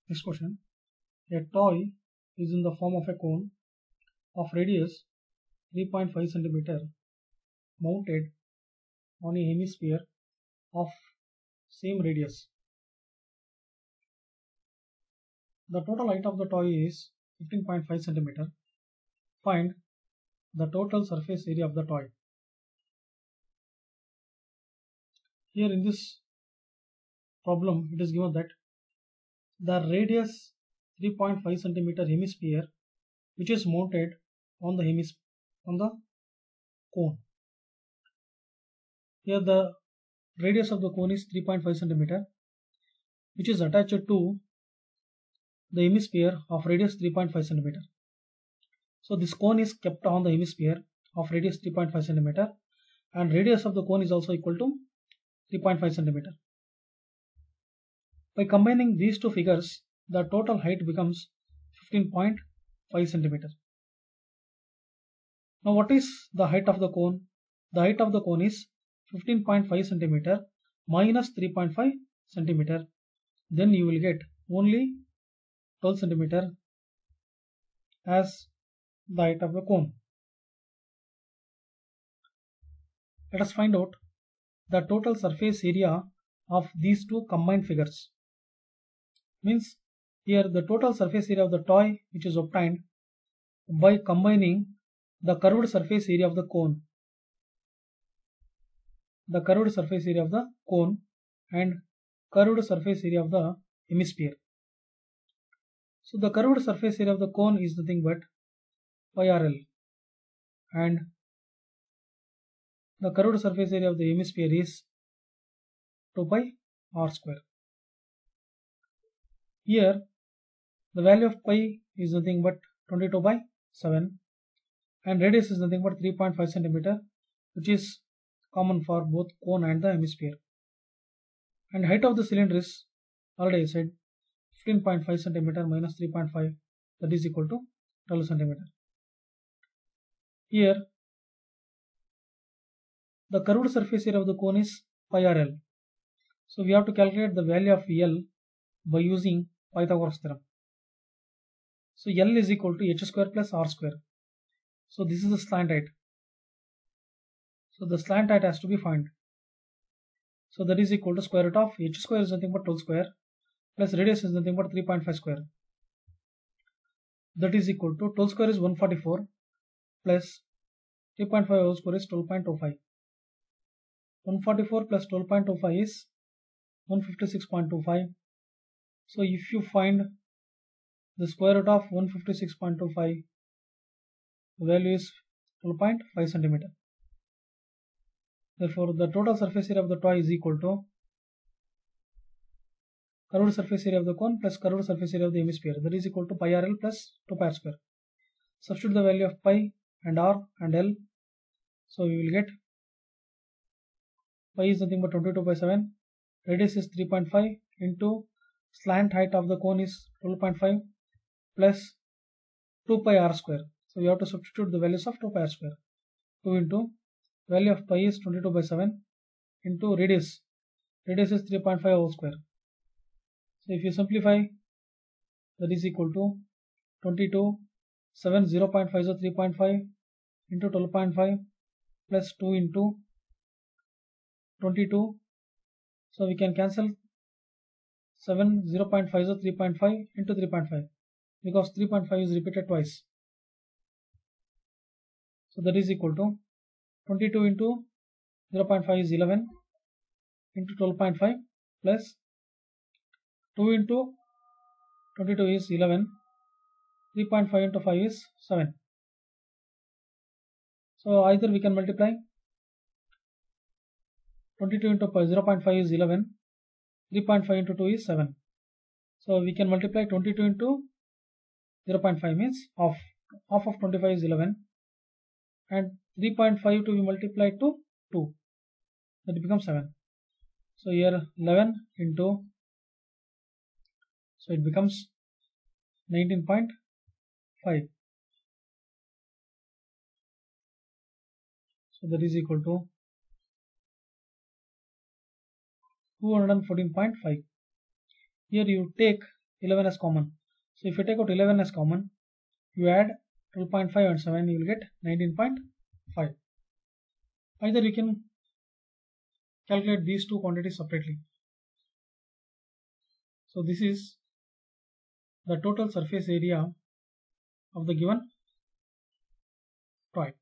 Next question. A toy is in the form of a cone of radius 3.5 cm mounted on a hemisphere of same radius. The total height of the toy is 15.5 cm. Find the total surface area of the toy. Here in this problem it is given that the radius 3.5 cm hemisphere which is mounted on the cone. Here the radius of the cone is 3.5 cm which is attached to the hemisphere of radius 3.5 cm. So this cone is kept on the hemisphere of radius 3.5 cm and radius of the cone is also equal to 3.5 cm. By combining these two figures, the total height becomes 15.5 cm. Now what is the height of the cone? The height of the cone is 15.5 cm minus 3.5 cm. Then you will get only 12 cm as the height of the cone. Let us find out the total surface area of these two combined figures. Means here the total surface area of the toy which is obtained by combining the curved surface area of the cone. The curved surface area of the cone and curved surface area of the hemisphere. So the curved surface area of the cone is nothing but pi RL and the curved surface area of the hemisphere is 2 pi r square. Here the value of pi is nothing but 22 by 7 and radius is nothing but 3.5 cm which is common for both cone and the hemisphere. And height of the cylinder is already I said 15.5 cm minus 3.5, that is equal to 12 cm. Here the curved surface area of the cone is pi RL. So we have to calculate the value of L by using Pythagoras theorem. So L is equal to h square plus r square. So this is the slant height. So the slant height has to be found. So that is equal to square root of h square is nothing but 12 square plus radius is nothing but 3.5 square. That is equal to 12 square is 144 plus 3.5 whole square is 12.25. 144 plus 12.25 is 156.25. So if you find the square root of 156.25, the value is 12.5 cm. Therefore, the total surface area of the toy is equal to curved surface area of the cone plus curved surface area of the hemisphere, that is equal to pi RL plus 2 pi r square. Substitute the value of pi and r and L. So we will get pi is nothing but 22 by 7, radius is 3.5 into slant height of the cone is 12.5 plus 2 pi r square. So we have to substitute the values of 2 pi r square. 2 into value of pi is 22 by 7 into radius. Radius is 3.5 whole square. So if you simplify, that is equal to 22, 7, 0.5 so 3.5 into 12.5 plus 2 into 22. So we can cancel 7, 0.5 so 3.5 into 3.5 because 3.5 is repeated twice. So that is equal to 22 into 0.5 is 11 into 12.5 plus 2 into 22 is 11, 3.5 into 5 is 7. So either we can multiply 22 into 0.5 is 11, 3.5 into 2 is 7. So we can multiply 22 into 0.5 means half of 25 is 11 and 3.5 to be multiplied to 2, that becomes 7. So here 11 into, so it becomes 19.5. So that is equal to 214.5. Here you take 11 as common. So if you take out 11 as common, you add 12.5 and 7, you will get 19.5. Either you can calculate these two quantities separately. So this is the total surface area of the given toy.